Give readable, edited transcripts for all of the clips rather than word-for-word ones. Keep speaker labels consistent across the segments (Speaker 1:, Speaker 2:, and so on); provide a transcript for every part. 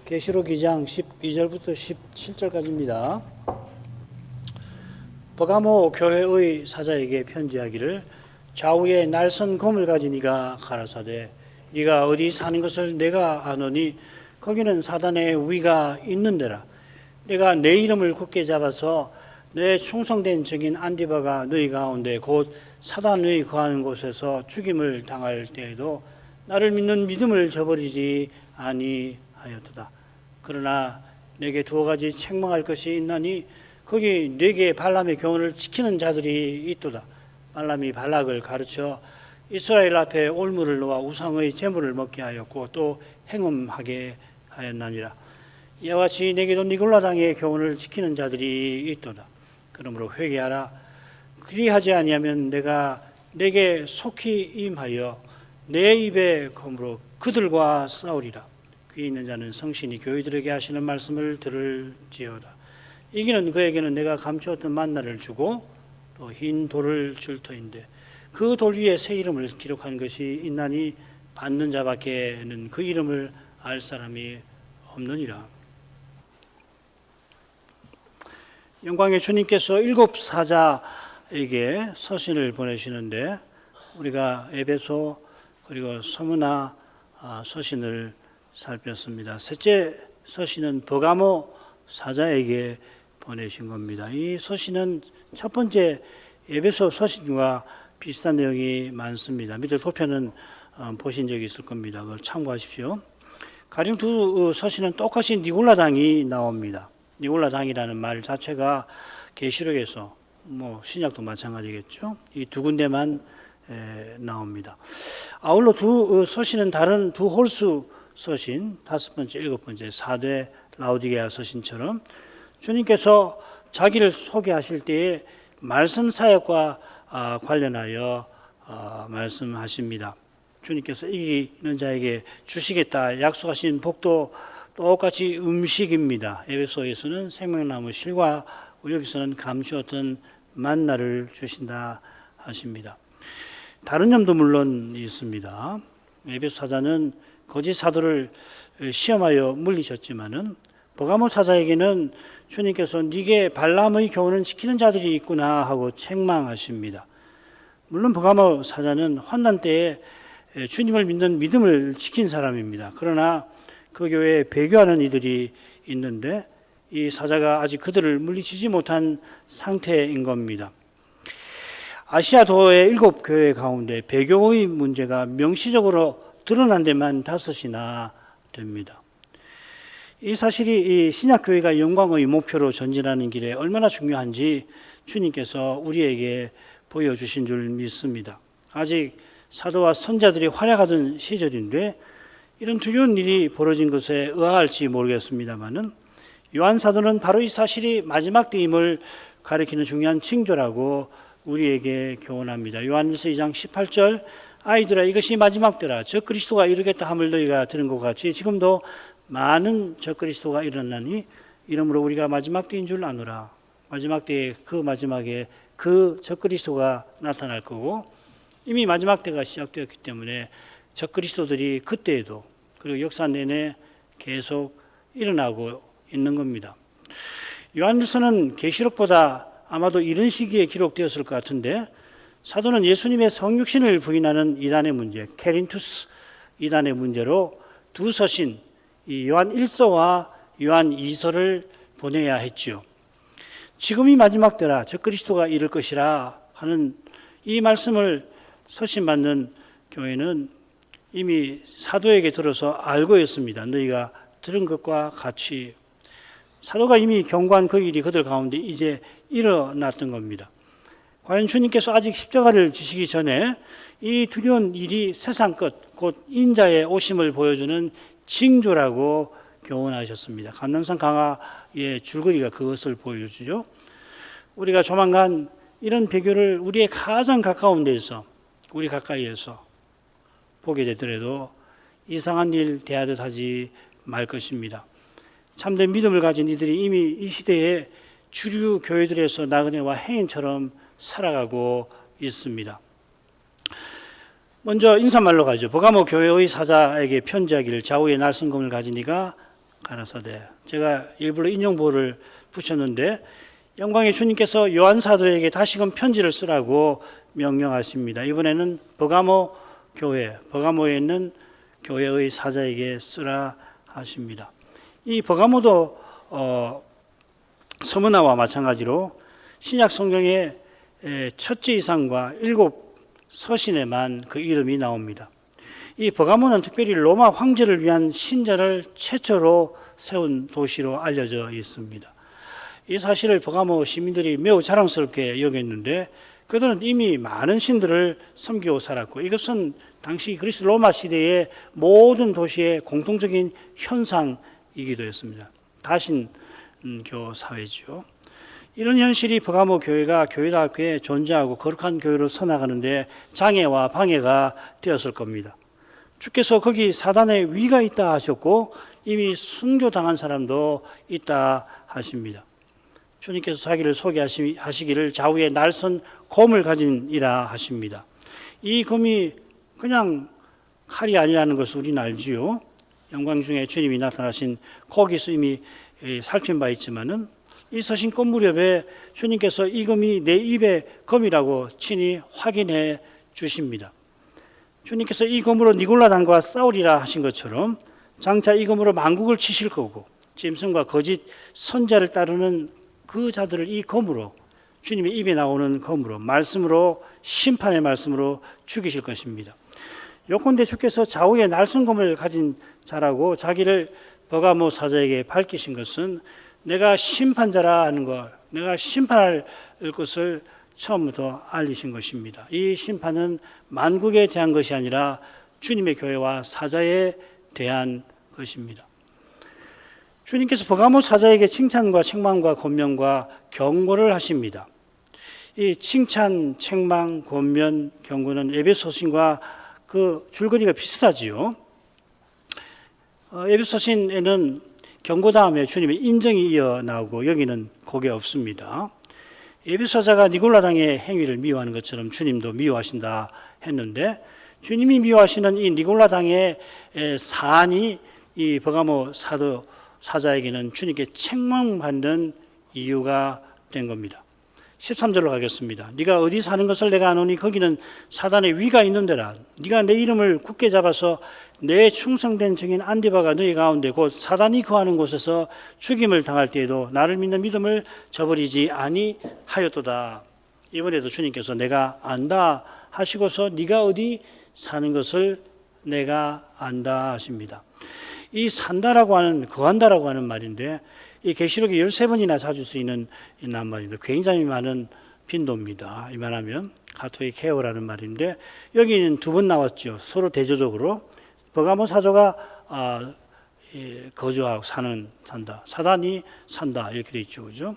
Speaker 1: 계시록 2장 12절부터 17절까지입니다. 버가모 교회의 사자에게 편지하기를 좌우에 날선 검을 가진 이가 가라사대 네가 어디 사는 것을 내가 아노니 거기는 사단의 위가 있는 데라. 내가 내 이름을 굳게 잡아서 내 충성된 증인 안디바가 너희 가운데 곧 사단의 거하는 곳에서 죽임을 당할 때에도 나를 믿는 믿음을 저버리지 아니하였도다. 그러나 내게 두어 가지 책망할 것이 있나니 거기 네게 발람의 교훈을 지키는 자들이 있도다. 발람이 발락을 가르쳐 이스라엘 앞에 올무를 놓아 우상의 제물을 먹게 하였고 또 행음하게 하였나니라. 이와 같이 내게도 니골라 당의 교훈을 지키는 자들이 있도다. 그러므로 회개하라. 그리하지 아니하면 내가 내게 속히 임하여 내 입에 검으로 그들과 싸우리라. 귀 있는 자는 성신이 교회들에게 하시는 말씀을 들을지어다. 이기는 그에게는 내가 감추었던 만나를 주고 또 흰 돌을 줄 터인데 그 돌 위에 새 이름을 기록한 것이 있나니 받는 자밖에는 그 이름을 알 사람이 없느니라. 영광의 주님께서 7 사자에게 서신을 보내시는데 우리가 에베소 그리고 서문화 서신을 살폈습니다. 셋째 서신은 버가모 사자에게 보내신 겁니다. 이 서신은 첫 번째 에베소 서신과 비슷한 내용이 많습니다. 밑에 도표는 보신 적이 있을 겁니다. 그걸 참고하십시오. 가령 두 서신은 똑같이 니골라 당이 나옵니다. 니골라 당이라는 말 자체가 계시록에서 신약도 마찬가지겠죠. 이 두 군데만 나옵니다. 아울러 두 서신은 다른 두 홀수 서신, 5번째, 7번째, 4대 라오디게아 서신처럼 주님께서 자기를 소개하실 때에 말씀 사역과 관련하여 말씀하십니다. 주님께서 이기는 자에게 주시겠다 약속하신 복도 똑같이 음식입니다. 에베소에서는 생명나무 실과 여기서는 감추었던 만나를 주신다 하십니다. 다른 점도 물론 있습니다. 에베소 사자는 거짓 사도를 시험하여 물리셨지만은 버가모 사자에게는 주님께서 네게 발람의 교훈을 지키는 자들이 있구나 하고 책망하십니다. 물론 버가모 사자는 환난 때에 주님을 믿는 믿음을 지킨 사람입니다. 그러나 그 교회에 배교하는 이들이 있는데 이 사자가 아직 그들을 물리치지 못한 상태인 겁니다. 아시아도의 7 교회 가운데 배교의 문제가 명시적으로 드러난 데만 5이나 됩니다. 이 사실이 이 신약교회가 영광의 목표로 전진하는 길에 얼마나 중요한지 주님께서 우리에게 보여주신 줄 믿습니다. 아직 사도와 선자들이 활약하던 시절인데 이런 두려운 일이 벌어진 것에 의아할지 모르겠습니다만은 요한 사도는 바로 이 사실이 마지막 때임을 가리키는 중요한 징조라고 우리에게 교훈합니다. 요한일서 2장 18절 아이들아 이것이 마지막 때라 저 그리스도가 이르겠다 함을 너희가 들은 것 같이 지금도 많은 저 그리스도가 일어나니 이러므로 우리가 마지막 때인 줄 아노라. 마지막 때에 그 마지막에 그 저 그리스도가 나타날 거고 이미 마지막 때가 시작되었기 때문에 저 그리스도들이 그때에도 그리고 역사 내내 계속 일어나고 있는 겁니다. 요한일서는 계시록보다 아마도 이런 시기에 기록되었을 것 같은데 사도는 예수님의 성육신을 부인하는 이단의 문제, 케린투스 이단의 문제로 두 서신, 이 요한 1서와 요한 2서를 보내야 했지요. 지금이 마지막 때라 저 그리스도가 이를 것이라 하는 이 말씀을 서신받는 교회는 이미 사도에게 들어서 알고 있습니다. 너희가 들은 것과 같이 사도가 이미 경고한 그 일이 그들 가운데 이제 일어났던 겁니다. 과연 주님께서 아직 십자가를 지시기 전에 이 두려운 일이 세상 끝, 곧 인자의 오심을 보여주는 징조라고 교훈하셨습니다. 감람산 강화의 줄거리가 그것을 보여주죠. 우리가 조만간 이런 배교를 우리의 가장 가까운 데서, 우리 가까이에서 보게 되더라도 이상한 일 대하듯 하지 말 것입니다. 참된 믿음을 가진 이들이 이미 이 시대에 주류 교회들에서 나그네와 해인처럼 살아가고 있습니다. 먼저 인사말로 가죠. 버가모 교회의 사자에게 편지하기를 좌우에 날선 검을 가진 이가 가라사대. 제가 일부러 인용부호를 붙였는데 영광의 주님께서 요한 사도에게 다시금 편지를 쓰라고 명령하십니다. 이번에는 버가모 교회, 버가모에 있는 교회의 사자에게 쓰라 하십니다. 이 버가모도 서문화와 마찬가지로 신약 성경의 첫째 이상과 7 서신에만 그 이름이 나옵니다. 이 버가모는 특별히 로마 황제를 위한 신전을 최초로 세운 도시로 알려져 있습니다. 이 사실을 버가모 시민들이 매우 자랑스럽게 여겼는데 그들은 이미 많은 신들을 섬기고 살았고 이것은 당시 그리스 로마 시대의 모든 도시의 공통적인 현상이기도 했습니다. 다신교 사회죠. 이런 현실이 버가모 교회가 교회답게 존재하고 거룩한 교회로 서나가는데 장애와 방해가 되었을 겁니다. 주께서 거기 사단의 위가 있다 하셨고 이미 순교당한 사람도 있다 하십니다. 주님께서 자기를 소개하시기를 좌우에 날선 검을 가진 이라 하십니다. 이 검이 그냥 칼이 아니라는 것을 우리는 알지요. 영광 중에 주님이 나타나신 거기서 이미 살핀 바 있지만은 이 서신권 무렵에 주님께서 이 검이 내 입의 검이라고 친히 확인해 주십니다. 주님께서 이 검으로 니골라당과 싸우리라 하신 것처럼 장차 이 검으로 만국을 치실 거고 짐승과 거짓 선자를 따르는 그 자들을 이 검으로 주님의 입에 나오는 검으로 말씀으로 심판의 말씀으로 죽이실 것입니다. 요컨대 주께서 좌우에 날선 검을 가진 자라고 자기를 버가모 사자에게 밝히신 것은 내가 심판자라 하는 것, 내가 심판할 것을 처음부터 알리신 것입니다. 이 심판은 만국에 대한 것이 아니라 주님의 교회와 사자에 대한 것입니다. 주님께서 버가모 사자에게 칭찬과 책망과 권면과 경고를 하십니다. 이 칭찬, 책망, 권면, 경고는 에베소서신과 그 줄거리가 비슷하지요. 에베소서신에는 경고 다음에 주님의 인정이 이어 나오고 여기는 그게 없습니다. 에베소서자가 니골라당의 행위를 미워하는 것처럼 주님도 미워하신다 했는데 주님이 미워하시는 이 니골라당의 사안이 이 버가모 사자에게는 주님께 책망받는 이유가 된 겁니다. 13절로 가겠습니다. 네가 어디 사는 것을 내가 아노니 거기는 사단의 위가 있는 데라. 네가 내 이름을 굳게 잡아서 내 충성된 증인 안디바가 너희 가운데 곧 사단이 거하는 곳에서 죽임을 당할 때에도 나를 믿는 믿음을 저버리지 아니하였도다. 이번에도 주님께서 내가 안다 하시고서 네가 어디 사는 것을 내가 안다 하십니다. 이 산다라고 하는 거한다라고 하는 말인데 이 계시록에 13번이나 자주 쓰이는 낱말인데 굉장히 많은 빈도입니다. 이만하면 가토이 케오라는 말인데 여기는 2번 나왔죠. 서로 대조적으로 버가모 사조가 거주하고 산다. 사단이 산다 이렇게 돼 있죠, 그죠?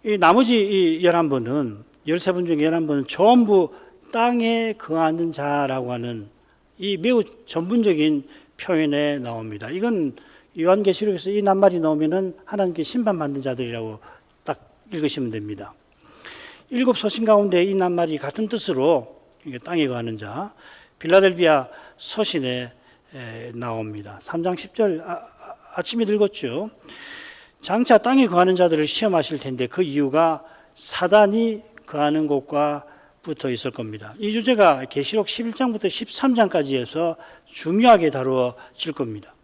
Speaker 1: 이 나머지 이 11번은 13번 중에 11번은 전부 땅에 거하는 자라고 하는 이 매우 전문적인 표현에 나옵니다. 이건 요한계시록에서 이 낱말이 나오면은 하나님께 심판받는 자들이라고 딱 읽으시면 됩니다. 7 서신 가운데 이 낱말이 같은 뜻으로 땅에 거하는 자, 빌라델비아 서신에 나옵니다. 3장 10절 아침에 읽었죠. 장차 땅에 거하는 자들을 시험하실 텐데 그 이유가 사단이 거하는 곳과 붙어 있을 겁니다. 이 주제가 계시록 11장부터 13장까지 해서 중요하게 다루어질 겁니다.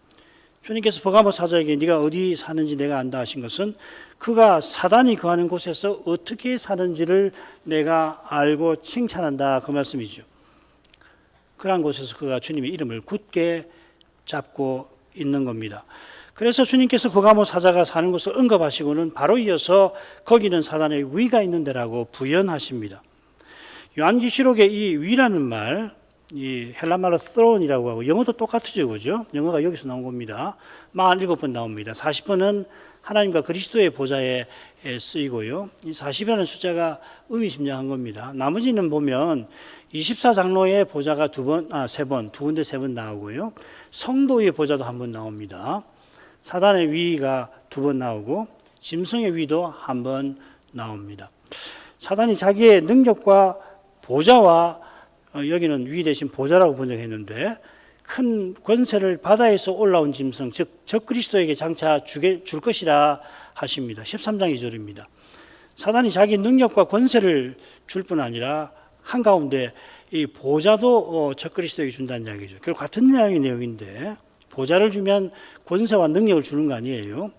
Speaker 1: 주님께서 버가모 사자에게 네가 어디 사는지 내가 안다 하신 것은 그가 사단이 거하는 곳에서 어떻게 사는지를 내가 알고 칭찬한다 그 말씀이죠. 그러한 곳에서 그가 주님의 이름을 굳게 잡고 있는 겁니다. 그래서 주님께서 버가모 사자가 사는 곳을 언급하시고는 바로 이어서 거기는 사단의 위가 있는 데라고 부연하십니다. 요한계시록의 이 위라는 말, 이 헬라말로 throne이라고 하고 영어도 똑같죠, 그죠? 영어가 여기서 나온 겁니다. 47번 나옵니다. 40번은 하나님과 그리스도의 보좌에 쓰이고요. 이 40이라는 숫자가 의미심장한 겁니다. 나머지는 보면 24장로의 보좌가 3번, 두 군데 3번 나오고요. 성도의 보좌도 한 번 나옵니다. 사단의 위가 2번 나오고 짐승의 위도 한 번 나옵니다. 사단이 자기의 능력과 보좌와 여기는 위 대신 보좌라고 번역했는데 큰 권세를 바다에서 올라온 짐승, 즉 적그리스도에게 장차 줄 것이라 하십니다. 13장 2절입니다. 사단이 자기 능력과 권세를 줄 뿐 아니라 한가운데 이 보좌도 적그리스도에게 준다는 이야기죠. 결국 같은 내용인데 보좌를 주면 권세와 능력을 주는 거 아니에요.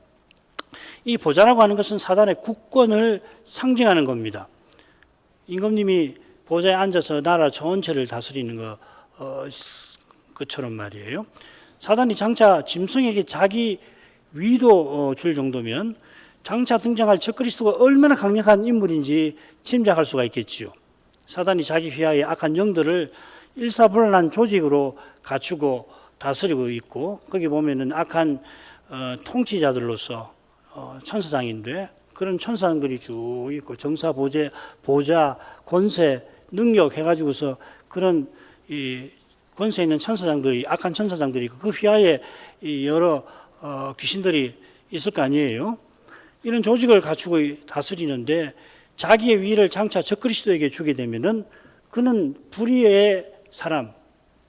Speaker 1: 이 보좌라고 하는 것은 사단의 국권을 상징하는 겁니다. 임금님이 보좌에 앉아서 나라 전체를 다스리는 것처럼 말이에요. 사단이 장차 짐승에게 자기 위도 줄 정도면 장차 등장할 적그리스도가 얼마나 강력한 인물인지 짐작할 수가 있겠지요. 사단이 자기 휘하의 악한 영들을 일사불란한 조직으로 갖추고 다스리고 있고, 거기 보면은 악한 통치자들로서 천사장인데 그런 천사들이 쭉 있고 정사, 보좌, 권세, 능력 해가지고서 그런 이 권세 있는 천사장들이, 악한 천사장들이 있고 그 휘하에 이 여러 귀신들이 있을 거 아니에요. 이런 조직을 갖추고 다스리는데 자기의 위를 장차 적그리스도에게 주게 되면은 그는 불의의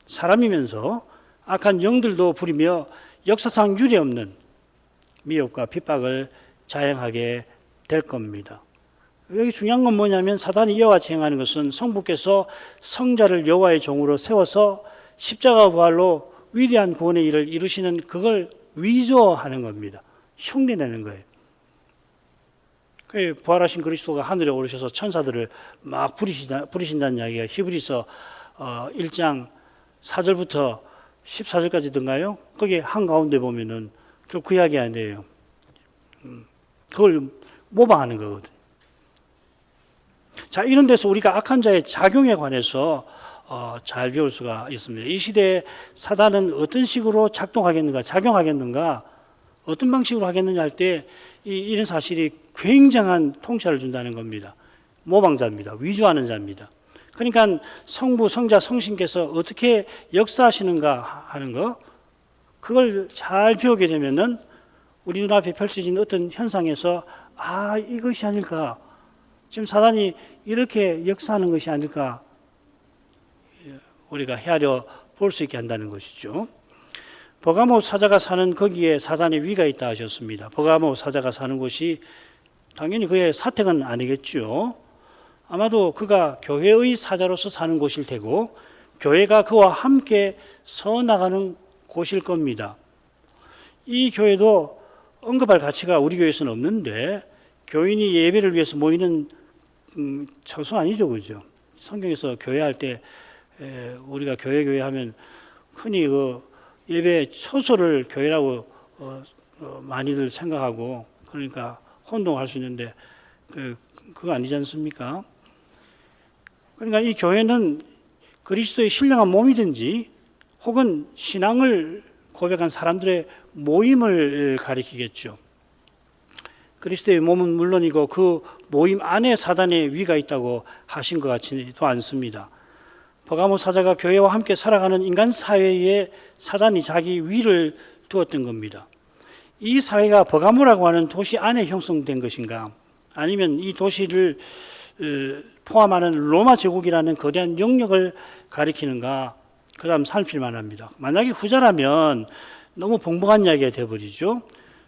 Speaker 1: 사람이면서 악한 영들도 부리며 역사상 유례없는 미혹과 핍박을 자행하게 될 겁니다. 여기 중요한 건 뭐냐면 사단이 이와 같이 행하는 것은 성부께서 성자를 여호와의 종으로 세워서 십자가 부활로 위대한 구원의 일을 이루시는 그걸 위조하는 겁니다. 흉내내는 거예요. 부활하신 그리스도가 하늘에 오르셔서 천사들을 막 부리신다는 이야기가 히브리서 1장 4절부터 14절까지든가요. 거기 한가운데 보면은 그 이야기 아니에요. 그걸 모방하는 거거든요. 자, 이런 데서 우리가 악한 자의 작용에 관해서 잘 배울 수가 있습니다. 이 시대에 사단은 어떤 식으로 작용하겠는가, 어떤 방식으로 하겠느냐 할 때 이런 사실이 굉장한 통찰을 준다는 겁니다. 모방자입니다. 위조하는 자입니다. 그러니까 성부, 성자, 성신께서 어떻게 역사하시는가 하는 거, 그걸 잘 배우게 되면은 우리 눈앞에 펼쳐진 어떤 현상에서 이것이 아닐까, 지금 사단이 이렇게 역사하는 것이 아닐까 우리가 헤아려 볼 수 있게 한다는 것이죠. 버가모 사자가 사는 거기에 사단의 위가 있다 하셨습니다. 버가모 사자가 사는 곳이 당연히 그의 사택은 아니겠죠. 아마도 그가 교회의 사자로서 사는 곳일 테고 교회가 그와 함께 서나가는 곳일 겁니다. 이 교회도 언급할 가치가 우리 교회에서는 없는데 교인이 예배를 위해서 모이는 처소 아니죠, 그죠? 성경에서 교회할 때 우리가 교회 하면 흔히 그 예배 처소를 교회라고 많이들 생각하고 그러니까 혼동할 수 있는데 그거 아니지 않습니까? 그러니까 이 교회는 그리스도의 신령한 몸이든지 혹은 신앙을 고백한 사람들의 모임을 가리키겠죠. 그리스도의 몸은 물론이고 그 모임 안에 사단의 위가 있다고 하신 것 같지도 않습니다. 버가모 사자가 교회와 함께 살아가는 인간 사회에 사단이 자기 위를 두었던 겁니다. 이 사회가 버가모라고 하는 도시 안에 형성된 것인가, 아니면 이 도시를 포함하는 로마 제국이라는 거대한 영역을 가리키는가, 그 다음 살필 만합니다. 만약에 후자라면 너무 벙벙한 이야기가 되어버리죠.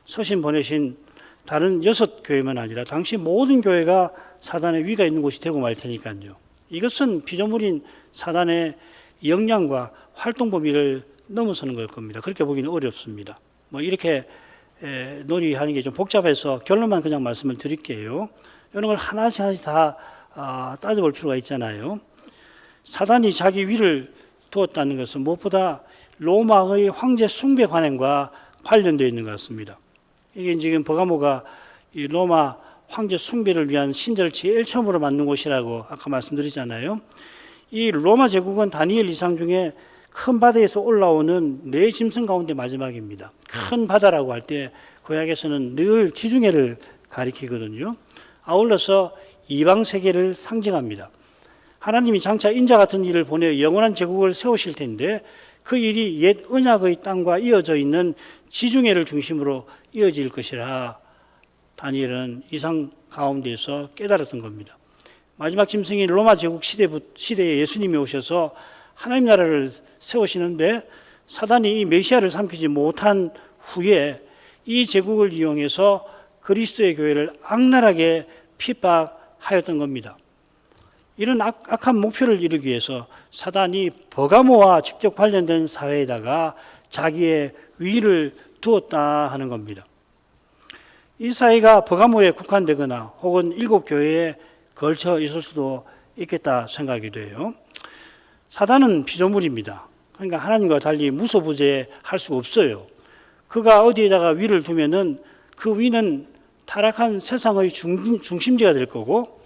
Speaker 1: 서신 보내신 다른 6교회만 아니라 당시 모든 교회가 사단의 위가 있는 곳이 되고 말 테니까요. 이것은 피조물인 사단의 역량과 활동 범위를 넘어서는 걸 겁니다. 그렇게 보기는 어렵습니다. 이렇게 논의하는 게 좀 복잡해서 결론만 그냥 말씀을 드릴게요. 이런 걸 하나씩 다 따져볼 필요가 있잖아요. 사단이 자기 위를 두었다는 것은 무엇보다 로마의 황제 숭배 관행과 관련되어 있는 것 같습니다. 이게 지금 버가모가 이 로마 황제 숭배를 위한 신전을 제일 처음으로 만든 곳이라고 아까 말씀드리잖아요. 이 로마 제국은 다니엘 이상 중에 큰 바다에서 올라오는 네 짐승 가운데 마지막입니다. 큰 바다라고 할 때 구약에서는 늘 지중해를 가리키거든요. 아울러서 이방 세계를 상징합니다. 하나님이 장차 인자 같은 일을 보내 영원한 제국을 세우실 텐데 그 일이 옛 언약의 땅과 이어져 있는 지중해를 중심으로 이어질 것이라 다니엘은 이상 가운데서 깨달았던 겁니다. 마지막 짐승이 로마 제국 시대에 예수님이 오셔서 하나님 나라를 세우시는데 사단이 이 메시아를 삼키지 못한 후에 이 제국을 이용해서 그리스도의 교회를 악랄하게 핍박하였던 겁니다. 이런 악한 목표를 이루기 위해서 사단이 버가모와 직접 관련된 사회에다가 자기의 위를 두었다 하는 겁니다. 이 사회가 버가모에 국한되거나 혹은 7교회에 걸쳐 있을 수도 있겠다 생각이 돼요. 사단은 피조물입니다. 그러니까 하나님과 달리 무소부재할 수가 없어요. 그가 어디에다가 위를 두면은 그 위는 타락한 세상의 중심지가 될 거고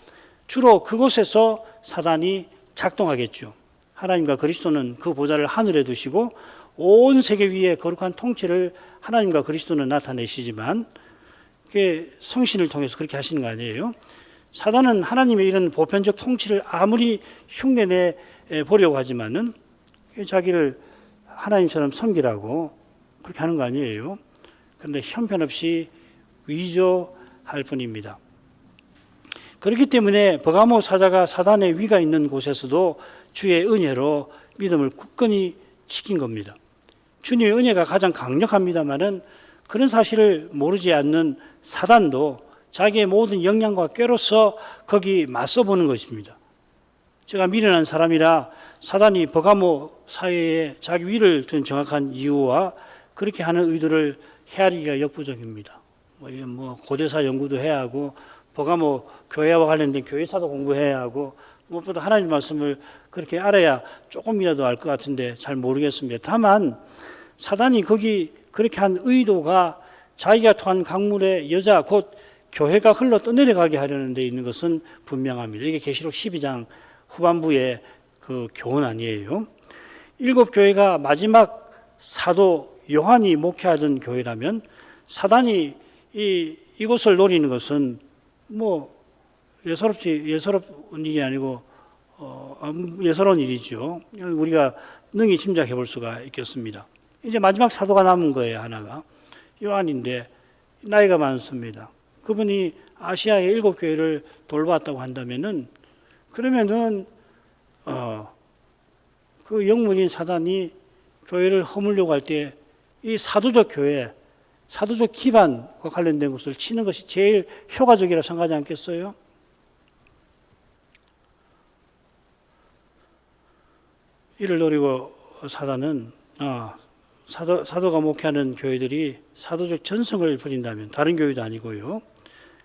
Speaker 1: 주로 그곳에서 사단이 작동하겠죠. 하나님과 그리스도는 그 보좌를 하늘에 두시고 온 세계 위에 거룩한 통치를 하나님과 그리스도는 나타내시지만 그게 성신을 통해서 그렇게 하시는 거 아니에요. 사단은 하나님의 이런 보편적 통치를 아무리 흉내내 보려고 하지만은 자기를 하나님처럼 섬기라고 그렇게 하는 거 아니에요. 그런데 형편없이 위조할 뿐입니다. 그렇기 때문에 버가모 사자가 사단의 위가 있는 곳에서도 주의 은혜로 믿음을 굳건히 지킨 겁니다. 주님의 은혜가 가장 강력합니다만은 그런 사실을 모르지 않는 사단도 자기의 모든 역량과 꾀로서 거기 맞서보는 것입니다. 제가 미련한 사람이라 사단이 버가모 사회에 자기 위를 둔 정확한 이유와 그렇게 하는 의도를 헤아리기가 역부족입니다. 고대사 연구도 해야 하고 버가모 교회와 관련된 교회사도 공부해야 하고 무엇보다 하나님 말씀을 그렇게 알아야 조금이라도 알 것 같은데 잘 모르겠습니다. 다만 사단이 거기 그렇게 한 의도가 자기가 토한 강물에 여자 곧 교회가 흘러 떠내려가게 하려는 데 있는 것은 분명합니다. 이게 계시록 12장 후반부의 그 교훈 아니에요. 7교회가 마지막 사도 요한이 목회하던 교회라면 사단이 이곳을 노리는 것은 예사롭은 일이 아니고 예사로운 일이죠. 우리가 능히 짐작해 볼 수가 있겠습니다. 이제 마지막 사도가 남은 거예요. 하나가 요한인데 나이가 많습니다. 그분이 아시아의 7교회를 돌봤다고 한다면은 그러면은 그 영문인 사단이 교회를 허물려고 할 때 이 사도적 교회, 사도적 기반과 관련된 것을 치는 것이 제일 효과적이라 생각하지 않겠어요? 이를 노리고 사단은 사도가 목회하는 교회들이 사도적 전성을 부린다면 다른 교회도 아니고요.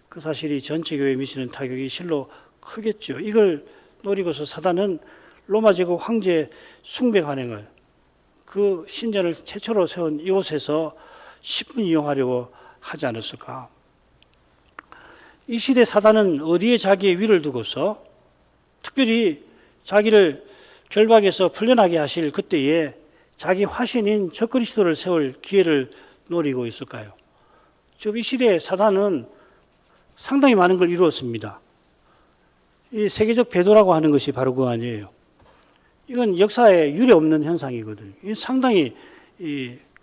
Speaker 1: 그 사실이 전체 교회에 미치는 타격이 실로 크겠죠. 이걸 노리고서 사단은 로마 제국 황제 숭배 관행을 그 신전을 최초로 세운 이곳에서 10분 이용하려고 하지 않았을까? 이 시대 사단은 어디에 자기의 위를 두고서 특별히 자기를 결박에서 풀려나게 하실 그때에 자기 화신인 적그리스도를 세울 기회를 노리고 있을까요? 지금 이 시대에 사단은 상당히 많은 걸 이루었습니다. 이 세계적 배도라고 하는 것이 바로 그거 아니에요. 이건 역사에 유례 없는 현상이거든요. 이 상당히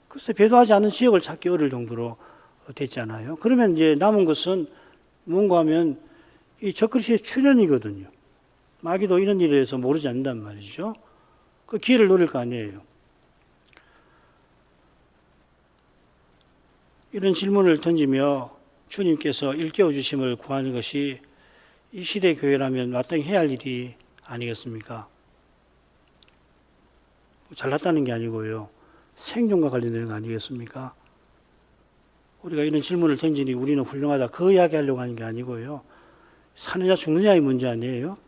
Speaker 1: 글쎄 배도하지 않은 지역을 찾기 어려울 정도로 됐잖아요. 그러면 이제 남은 것은 뭔가 하면 이 적그리스도의 출현이거든요. 마귀도 이런 일에 대해서 모르지 않는단 말이죠. 그 기회를 노릴 거 아니에요. 이런 질문을 던지며 주님께서 일깨워 주심을 구하는 것이 이 시대 교회라면 마땅히 해야 할 일이 아니겠습니까? 잘났다는 게 아니고요. 생존과 관련되는 거 아니겠습니까? 우리가 이런 질문을 던지니 우리는 훌륭하다. 그 이야기 하려고 하는 게 아니고요. 사느냐 죽느냐의 문제 아니에요?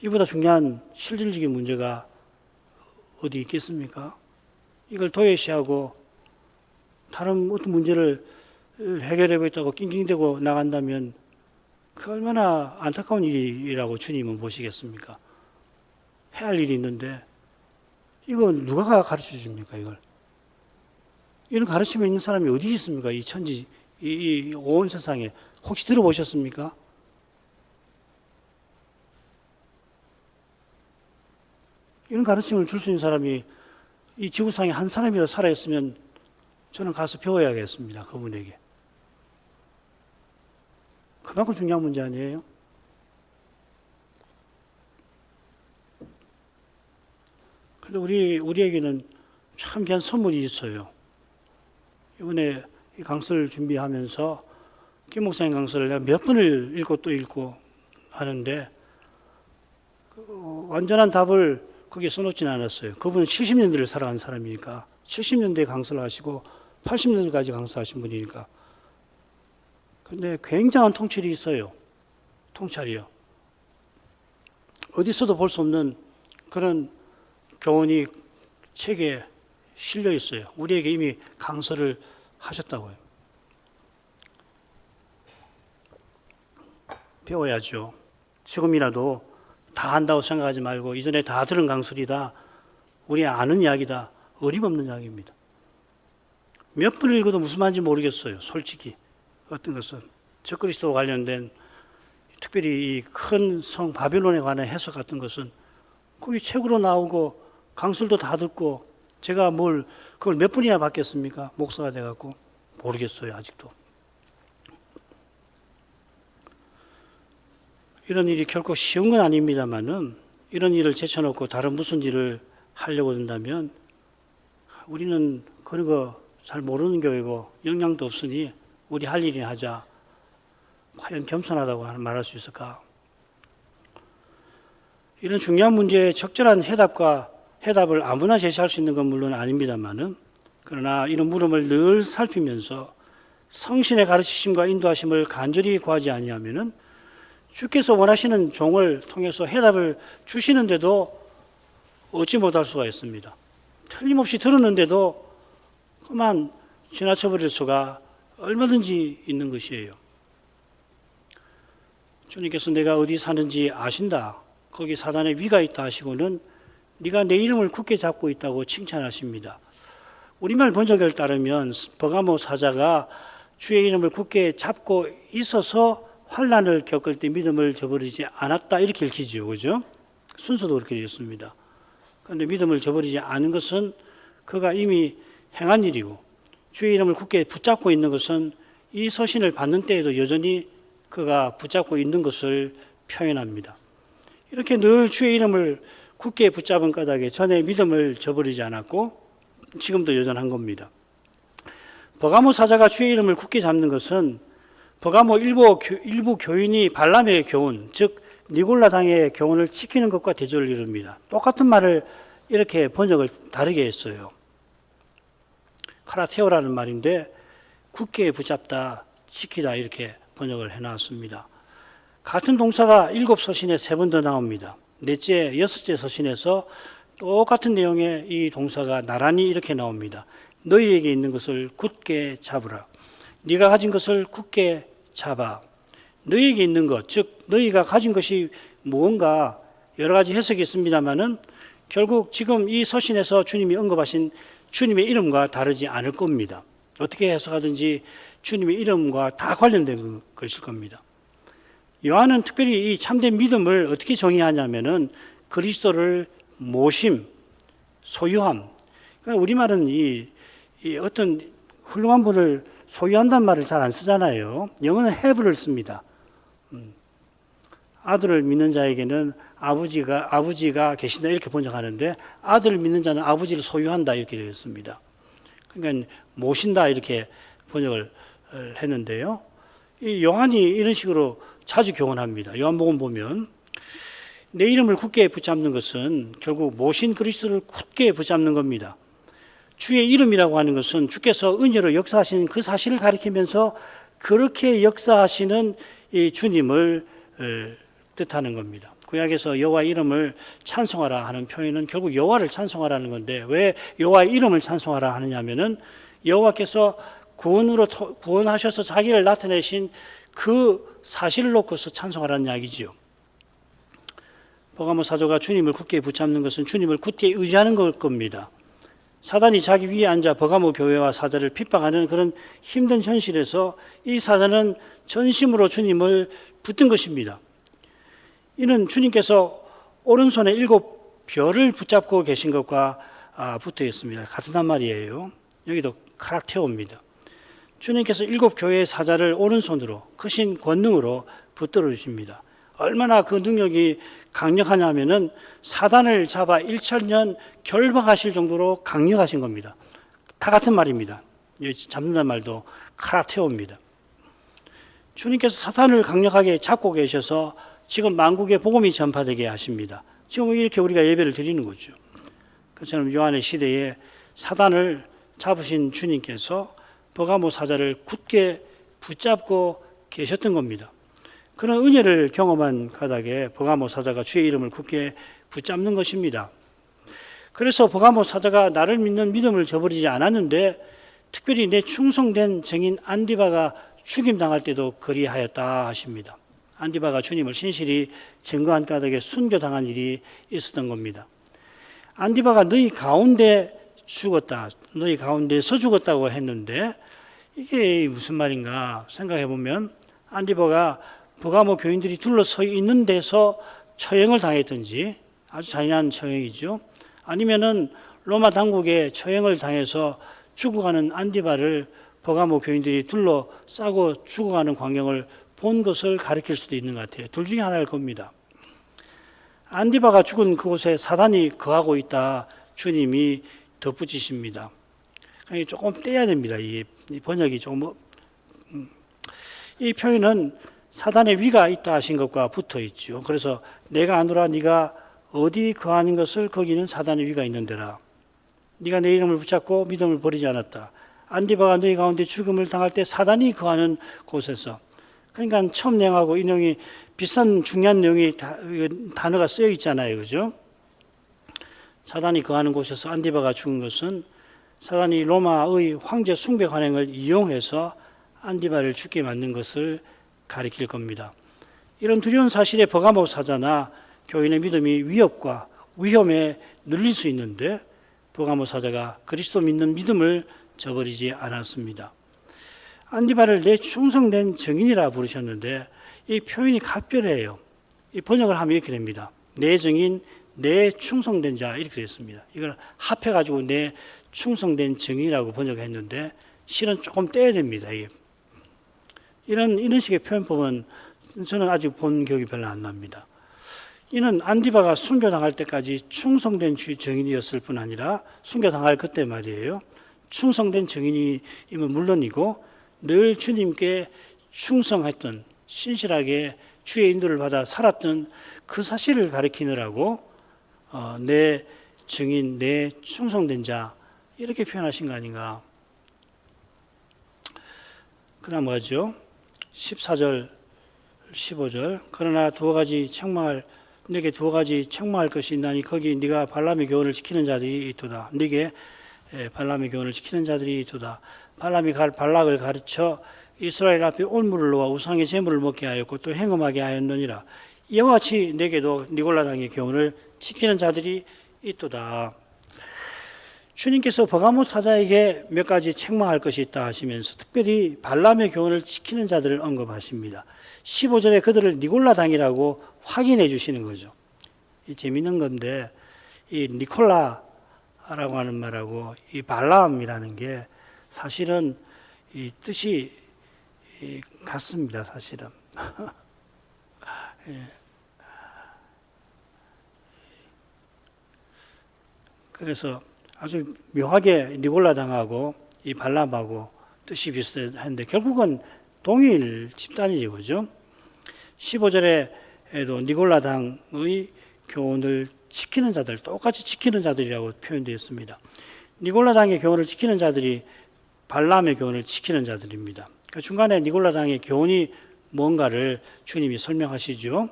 Speaker 1: 이보다 중요한 실질적인 문제가 어디 있겠습니까? 이걸 도외시하고 다른 어떤 문제를 해결해 보겠다고 낑낑대고 나간다면 그 얼마나 안타까운 일이라고 주님은 보시겠습니까? 해야 할 일이 있는데 이거 누가 가르쳐 줍니까? 이런 가르침이 있는 사람이 어디 있습니까? 이 천지, 이 온 세상에 혹시 들어보셨습니까? 이런 가르침을 줄 수 있는 사람이 이 지구상에 한 사람이라도 살아있으면 저는 가서 배워야겠습니다. 그분에게. 그만큼 중요한 문제 아니에요? 근데 우리에게는 참 귀한 선물이 있어요. 이번에 이 강서를 준비하면서 김 목사님 강서를 내가 몇 번을 읽고 또 읽고 하는데 완전한 답을 거기에 써놓지는 않았어요. 그분은 70년대를 살아간 사람이니까 70년대에 강서를 하시고 80년대까지 강서하신 분이니까. 근데 굉장한 통찰이 있어요. 통찰이요. 어디서도 볼 수 없는 그런 교훈이 책에 실려 있어요. 우리에게 이미 강서를 하셨다고요. 배워야죠. 지금이라도 다 안다고 생각하지 말고 이전에 다 들은 강설이다. 우리 아는 이야기다. 어림없는 이야기입니다. 몇 번을 읽어도 무슨 말인지 모르겠어요. 솔직히. 어떤 것은 적그리스도와 관련된 특별히 이 큰 성 바벨론에 관한 해석 같은 것은 거기 책으로 나오고 강설도 다 듣고 제가 그걸 몇 번이나 받겠습니까? 목사가 돼갖고 모르겠어요. 아직도. 이런 일이 결코 쉬운 건 아닙니다만은 이런 일을 제쳐놓고 다른 무슨 일을 하려고 든다면 우리는 그런 거 잘 모르는 교회고 역량도 없으니 우리 할 일이나 하자. 과연 겸손하다고 말할 수 있을까? 이런 중요한 문제에 적절한 해답을 아무나 제시할 수 있는 건 물론 아닙니다만은 그러나 이런 물음을 늘 살피면서 성신의 가르치심과 인도하심을 간절히 구하지 아니하면은 주께서 원하시는 종을 통해서 해답을 주시는데도 얻지 못할 수가 있습니다. 틀림없이 들었는데도 그만 지나쳐버릴 수가 얼마든지 있는 것이에요. 주님께서 내가 어디 사는지 아신다. 거기 사단의 위가 있다 하시고는 네가 내 이름을 굳게 잡고 있다고 칭찬하십니다. 우리말 번역을 따르면 버가모 사자가 주의 이름을 굳게 잡고 있어서 환난을 겪을 때 믿음을 저버리지 않았다 이렇게 읽히지요. 그죠? 순서도 그렇게 되었습니다. 그런데 믿음을 저버리지 않은 것은 그가 이미 행한 일이고 주의 이름을 굳게 붙잡고 있는 것은 이 서신을 받는 때에도 여전히 그가 붙잡고 있는 것을 표현합니다. 이렇게 늘 주의 이름을 굳게 붙잡은 까닭에 전에 믿음을 저버리지 않았고 지금도 여전한 겁니다. 버가모 사자가 주의 이름을 굳게 잡는 것은 버가모 일부 교인이 발람의 교훈, 즉 니골라 당의 교훈을 지키는 것과 대조를 이룹니다. 똑같은 말을 이렇게 번역을 다르게 했어요. 카라테오라는 말인데 굳게 붙잡다, 지키다 이렇게 번역을 해놨습니다. 같은 동사가 7서신에 3번 더 나옵니다. 넷째, 6째 서신에서 똑같은 내용의 이 동사가 나란히 이렇게 나옵니다. 너희에게 있는 것을 굳게 잡으라. 네가 가진 것을 굳게 잡아. 너희에게 있는 것, 즉 너희가 가진 것이 무언가 여러 가지 해석이 있습니다만은 결국 지금 이 서신에서 주님이 언급하신 주님의 이름과 다르지 않을 겁니다. 어떻게 해석하든지 주님의 이름과 다 관련된 것일 겁니다. 요한은 특별히 이 참된 믿음을 어떻게 정의하냐면은 그리스도를 모심, 소유함. 그러니까 우리말은 이 어떤 훌륭한 분을 소유한다는 말을 잘 안 쓰잖아요. 영어는 have를 씁니다. 아들을 믿는 자에게는 아버지가 계신다 이렇게 번역하는데 아들을 믿는 자는 아버지를 소유한다 이렇게 되어 있습니다. 그러니까 모신다 이렇게 번역을 했는데요. 이 요한이 이런 식으로 자주 교훈합니다. 요한복음 보면 내 이름을 굳게 붙잡는 것은 결국 모신 그리스도를 굳게 붙잡는 겁니다. 주의 이름이라고 하는 것은 주께서 은혜로 역사하시는 그 사실을 가리키면서 그렇게 역사하시는 이 주님을 뜻하는 겁니다. 구약에서 여호와의 이름을 찬송하라 하는 표현은 결국 여호와를 찬송하라는 건데 왜 여호와의 이름을 찬송하라 하느냐면은 여호와께서 구원하셔서 자기를 나타내신 그 사실을 놓고서 찬송하라는 이야기지요. 버가모 사도가 주님을 굳게 붙잡는 것은 주님을 굳게 의지하는 걸 겁니다. 사단이 자기 위에 앉아 버가모 교회와 사자를 핍박하는 그런 힘든 현실에서 이 사자는 전심으로 주님을 붙든 것입니다. 이는 주님께서 오른손에 7별을 붙잡고 계신 것과 붙어 있습니다. 같은 한 말이에요. 여기도 카락테오입니다. 주님께서 7 교회의 사자를 오른손으로 크신 권능으로 붙들어 주십니다. 얼마나 그 능력이 강력하냐면은 사단을 잡아 일천년 결박하실 정도로 강력하신 겁니다. 다 같은 말입니다. 잡는다는 말도 카라테오입니다. 주님께서 사탄을 강력하게 잡고 계셔서 지금 만국에 복음이 전파되게 하십니다. 지금 이렇게 우리가 예배를 드리는 거죠. 그처럼 요한의 시대에 사단을 잡으신 주님께서 버가모 사자를 굳게 붙잡고 계셨던 겁니다. 그런 은혜를 경험한 까닭에 버가모 사자가 주의 이름을 굳게 붙잡는 것입니다. 그래서 버가모 사자가 나를 믿는 믿음을 저버리지 않았는데 특별히 내 충성된 증인 안디바가 죽임당할 때도 그리하였다 하십니다. 안디바가 주님을 신실히 증거한 까닭에 순교당한 일이 있었던 겁니다. 안디바가 너희 가운데 죽었다, 너희 가운데서 죽었다고 했는데 이게 무슨 말인가 생각해 보면 안디바가 버가모 교인들이 둘러서 있는 데서 처형을 당했든지 아주 잔인한 처형이죠. 아니면은 로마 당국에 처형을 당해서 죽어가는 안디바를 버가모 교인들이 둘러싸고 죽어가는 광경을 본 것을 가리킬 수도 있는 것 같아요. 둘 중에 하나일 겁니다. 안디바가 죽은 그곳에 사단이 거하고 있다 주님이 덧붙이십니다. 조금 떼야 됩니다. 이 번역이 조금 이 표현은 사단의 위가 있다 하신 것과 붙어 있죠. 그래서 내가 아노라 네가 어디 거하는 것을 거기는 사단의 위가 있는 데라. 네가 내 이름을 붙잡고 믿음을 버리지 않았다. 안디바가 너희 가운데 죽음을 당할 때 사단이 거하는 곳에서. 그러니까 처음 내용하고 이 내용이 비슷한 중요한 내용이 단어가 쓰여 있잖아요. 그죠? 사단이 거하는 곳에서 안디바가 죽은 것은 사단이 로마의 황제 숭배 관행을 이용해서 안디바를 죽게 만든 것을 가리킬 겁니다. 이런 두려운 사실에 버가모 사자나 교인의 믿음이 위협과 위험에 눌릴 수 있는데 버가모 사자가 그리스도 믿는 믿음을 저버리지 않았습니다. 안디바를 내 충성된 증인이라 부르셨는데 이 표현이 각별해요. 이 번역을 하면 이렇게 됩니다. 내 증인, 내 충성된 자 이렇게 됐습니다. 이걸 합해가지고 내 충성된 증인이라고 번역했는데 실은 조금 떼야 됩니다. 이런 식의 표현법은 저는 아직 본 기억이 별로 안 납니다. 이는 안디바가 순교당할 때까지 충성된 증인이었을 뿐 아니라 순교당할 그때 말이에요. 충성된 증인이면 물론이고 늘 주님께 충성했던 신실하게 주의 인도를 받아 살았던 그 사실을 가리키느라고 내 증인, 내 충성된 자 이렇게 표현하신 거 아닌가. 그 다음 뭐죠? 14절, 15절 그러나 내게 두 가지 책망할 것이 있나니 거기 네가 발람의 교훈을 지키는 자들이 있도다. 네게 발람의 교훈을 지키는 자들이 있도다. 발람이 발락을 가르쳐 이스라엘 앞에 올무를 놓아 우상의 제물을 먹게 하였고 또 행음하게 하였느니라. 이와 같이 내게도 니골라 당의 교훈을 지키는 자들이 있도다. 주님께서 버가모 사자에게 몇 가지 책망할 것이 있다 하시면서 특별히 발람의 교훈을 지키는 자들을 언급하십니다. 15절에 그들을 니골라 당이라고 확인해 주시는 거죠. 이 재밌는 건데 이 니콜라라고 하는 말하고 이 발람이라는 게 사실은 이 뜻이 같습니다. 사실은. 예. 그래서 아주 묘하게 니골라 당하고 이 발람하고 뜻이 비슷한데 결국은 동일 집단이죠. 그죠? 15절에도 니골라 당의 교훈을 지키는 자들, 똑같이 지키는 자들이라고 표현되어 있습니다. 니골라 당의 교훈을 지키는 자들이 발람의 교훈을 지키는 자들입니다. 그러니까 중간에 니골라 당의 교훈이 뭔가를 주님이 설명하시죠.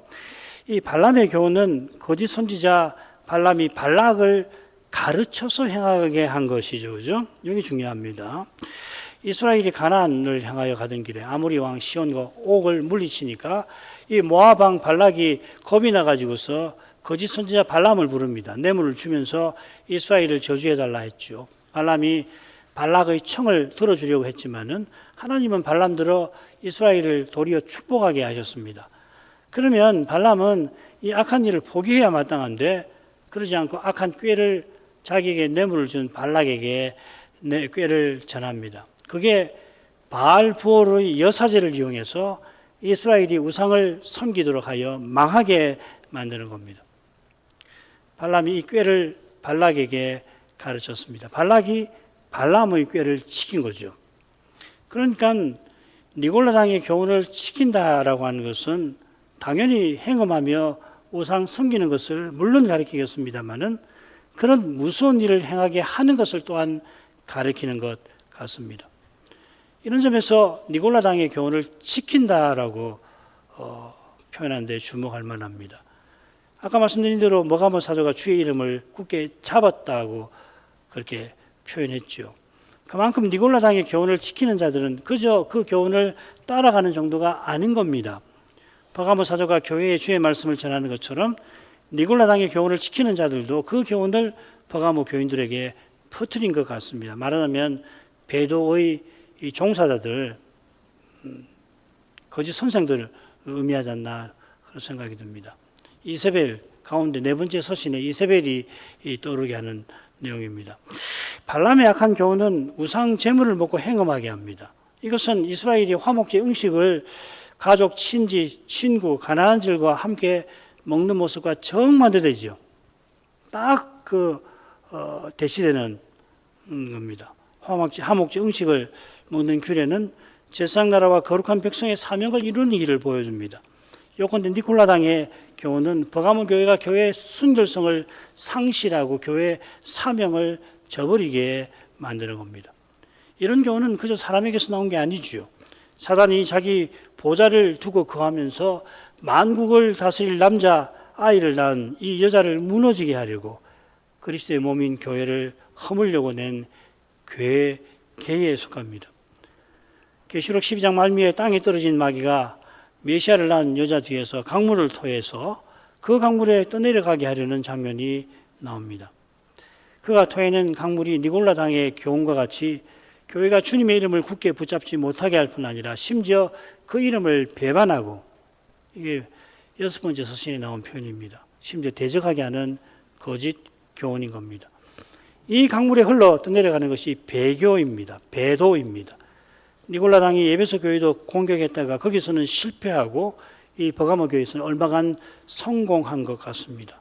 Speaker 1: 이 발람의 교훈은 거짓 선지자 발람이 발락을 가르쳐서 행하게 한 것이죠. 그죠? 여기 중요합니다. 이스라엘이 가나안을 향하여 가던 길에 아모리 왕 시온과 옥을 물리치니까 이 모압 왕 발락이 겁이 나가지고서 거짓 선지자 발람을 부릅니다. 뇌물을 주면서 이스라엘을 저주해달라 했죠. 발람이 발락의 청을 들어주려고 했지만은 하나님은 발람 들어 이스라엘을 도리어 축복하게 하셨습니다. 그러면 발람은 이 악한 일을 포기해야 마땅한데 그러지 않고 악한 꾀를 자기에게 뇌물을 준 발락에게 꾀를 전합니다. 그게 바알 부올의 여사제를 이용해서 이스라엘이 우상을 섬기도록 하여 망하게 만드는 겁니다. 발람이 이 꾀를 발락에게 가르쳤습니다. 발락이 발람의 꾀를 지킨 거죠. 그러니까 니골라당의 교훈을 지킨다라고 하는 것은 당연히 행음하며 우상 섬기는 것을 물론 가리키겠습니다만은 그런 무서운 일을 행하게 하는 것을 또한 가리키는 것 같습니다. 이런 점에서 니골라당의 교훈을 지킨다라고 표현한 데 주목할 만합니다. 아까 말씀드린 대로 머가모 사도가 주의 이름을 굳게 잡았다고 그렇게 표현했죠. 그만큼 니골라당의 교훈을 지키는 자들은 그저 그 교훈을 따라가는 정도가 아닌 겁니다. 버가모 사도가 교회의 주의 말씀을 전하는 것처럼 니골라당의 교훈을 지키는 자들도 그 교훈을 버가모 교인들에게 퍼뜨린 것 같습니다. 말하자면 배도의 이 종사자들, 거짓 선생들을 의미하지 않나 그런 생각이 듭니다. 이세벨 가운데 네 번째 서신에 이세벨이 떠오르게 하는 내용입니다. 발람의 악한 교훈은 우상 제물을 먹고 행음하게 합니다. 이것은 이스라엘이 화목제 음식을 가족, 친지, 친구, 가난한 들과 함께 먹는 모습과 정반대되죠. 딱 대시되는 겁니다. 화목제 음식을 먹는 규례는 제사장나라와 거룩한 백성의 사명을 이루는 일을 보여줍니다. 요컨대 니골라당의 교훈은 버가모 교회가 교회의 순결성을 상실하고 교회의 사명을 저버리게 만드는 겁니다. 이런 교훈은 그저 사람에게서 나온 게 아니지요. 사단이 자기 보좌를 두고 거하면서 만국을 다스릴 남자 아이를 낳은 이 여자를 무너지게 하려고 그리스도의 몸인 교회를 허물려고 낸 괴에 속합니다. 계시록 12장 말미에 땅에 떨어진 마귀가 메시아를 낳은 여자 뒤에서 강물을 토해서 그 강물에 떠내려가게 하려는 장면이 나옵니다. 그가 토해낸 강물이 니골라당의 교훈과 같이 교회가 주님의 이름을 굳게 붙잡지 못하게 할 뿐 아니라 심지어 그 이름을 배반하고, 이게 6번째 서신에 나온 표현입니다. 심지어 대적하게 하는 거짓 교훈인 겁니다. 이 강물에 흘러 떠내려가는 것이 배교입니다. 배도입니다. 니골라당이 에베소 교회도 공격했다가 거기서는 실패하고 이 버가모 교회에서는 얼마간 성공한 것 같습니다.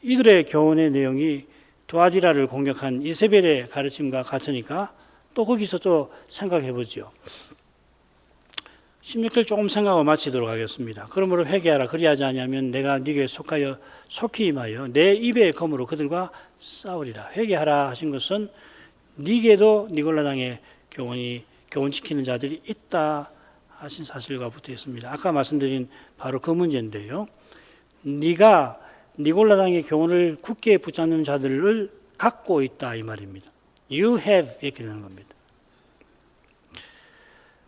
Speaker 1: 이들의 교훈의 내용이 두아디라를 공격한 이세벨의 가르침과 같으니까 또 거기서 또 생각해 보죠. 16절 조금 생각하고 마치도록 하겠습니다. 그러므로 회개하라. 그리하지 아니하면 내가 네게 속히 임하여 내 입의 검으로 그들과 싸우리라. 회개하라 하신 것은 네게도 니골라당의 교훈 지키는 자들이 있다 하신 사실과 붙어 있습니다. 아까 말씀드린 바로 그 문제인데요. 네가 니골라당의 교훈을 굳게 붙잡는 자들을 갖고 있다 이 말입니다. You have 이렇게 되는 겁니다.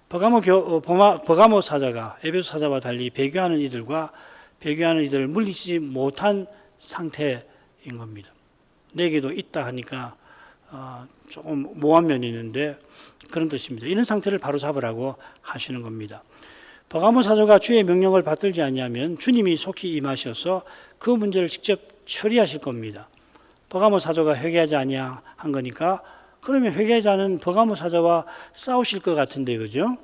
Speaker 1: 버가모 사자가 에베소 사자와 달리 배교하는 이들을 물리치지 못한 상태인 겁니다. 내게도 있다 하니까 조금 모호한 면이 있는데 그런 뜻입니다. 이런 상태를 바로 잡으라고 하시는 겁니다. 버가모 사자가 주의 명령을 받들지 아니하면 주님이 속히 임하셔서 그 문제를 직접 처리하실 겁니다. 버가모 사자가 회개하지 아니한 거니까 그러면 회개하지 않은 버가모 사자와 싸우실 것 같은데 그죠?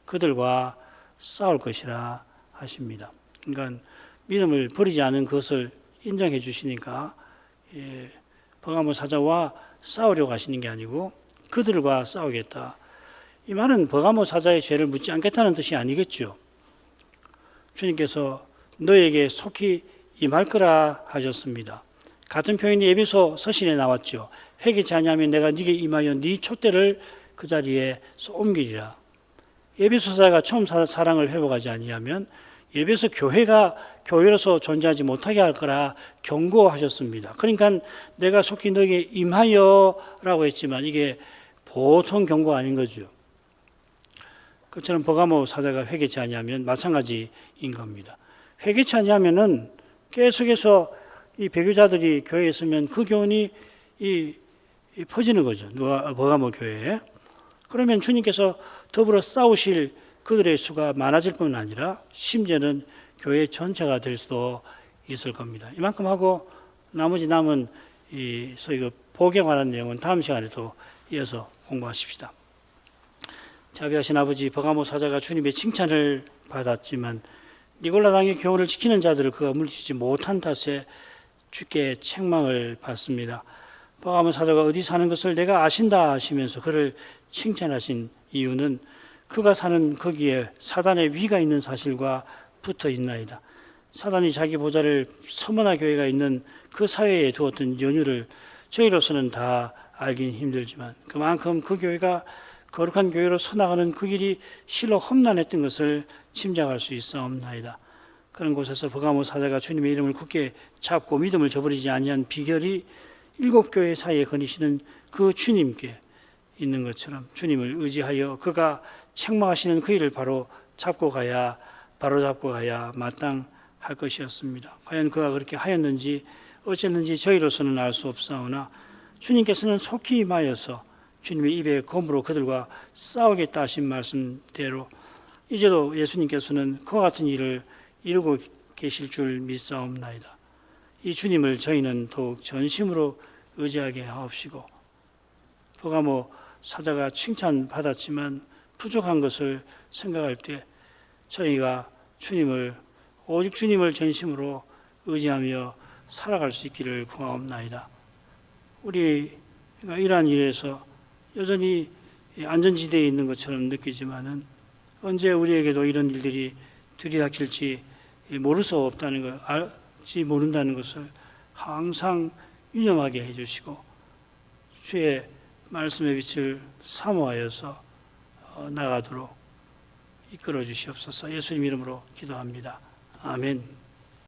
Speaker 1: 그들과 싸울 것이라 하십니다. 그러니까 믿음을 버리지 않은 것을 인정해 주시니까 버가모 사자와 싸우려고 하시는 게 아니고 그들과 싸우겠다. 이 말은 버가모 사자의 죄를 묻지 않겠다는 뜻이 아니겠죠. 주님께서 너에게 속히 임할 거라 하셨습니다. 같은 표현이 에베소 서신에 나왔죠. 회개치 아니하면 내가 네게 임하여 네 촛대를 그 자리에서 옮기리라. 에베소 사자가 처음 사랑을 회복하지 아니하면 에베소 교회가 교회로서 존재하지 못하게 할 거라 경고하셨습니다. 그러니까 내가 속히 너에게 임하여라고 했지만 이게 보통 경고가 아닌 거죠. 그처럼 버가모 사자가 회개치 아니하면 마찬가지인 겁니다. 회개치 아니하면은 계속해서 이 배교자들이 교회에 있으면 그 교훈이 퍼지는 거죠. 버가모 교회에. 그러면 주님께서 더불어 싸우실 그들의 수가 많아질 뿐 아니라 심지어는 교회 전체가 될 수도 있을 겁니다. 이만큼 하고 나머지 남은 소위 복에 관한 내용은 다음 시간에 또 이어서 공부하십시다. 자비하신 아버지 버가모 사자가 주님의 칭찬을 받았지만 니골라 당의 교훈을 지키는 자들을 그가 물리치지 못한 탓에 주께 책망을 받습니다. 버가모 사자가 어디 사는 것을 내가 아신다 하시면서 그를 칭찬하신 이유는 그가 사는 거기에 사단의 위가 있는 사실과 붙어 있나이다. 사단이 자기 보좌를 서머나 교회가 있는 그 사회에 두었던 연유를 저희로서는 다 알긴 힘들지만 그만큼 그 교회가 거룩한 교회로 서나가는 그 길이 실로 험난했던 것을 짐작할 수 있사옵나이다. 그런 곳에서 버가모 사자가 주님의 이름을 굳게 잡고 믿음을 저버리지 아니한 비결이 7교회 사이에 거니시는 그 주님께 있는 것처럼 주님을 의지하여 그가 책망하시는 그 일을 바로 잡고 가야 마땅할 것이었습니다. 과연 그가 그렇게 하였는지 어쨌는지 저희로서는 알 수 없사오나 주님께서는 속히 임하여서 주님의 입에 검으로 그들과 싸우겠다 하신 말씀대로 이제도 예수님께서는 그와 같은 일을 이루고 계실 줄 믿사옵나이다. 이 주님을 저희는 더욱 전심으로 의지하게 하옵시고 버가모 사자가 칭찬받았지만 부족한 것을 생각할 때 저희가 오직 주님을 전심으로 의지하며 살아갈 수 있기를 구하옵나이다. 우리가 이러한 일에서 여전히 안전지대에 있는 것처럼 느끼지만은 언제 우리에게도 이런 일들이 들이닥칠지 모를 수 없다는 것, 알지 모른다는 것을 항상 유념하게 해주시고 주의 말씀의 빛을 사모하여서 나가도록 이끌어 주시옵소서. 예수님 이름으로 기도합니다. 아멘.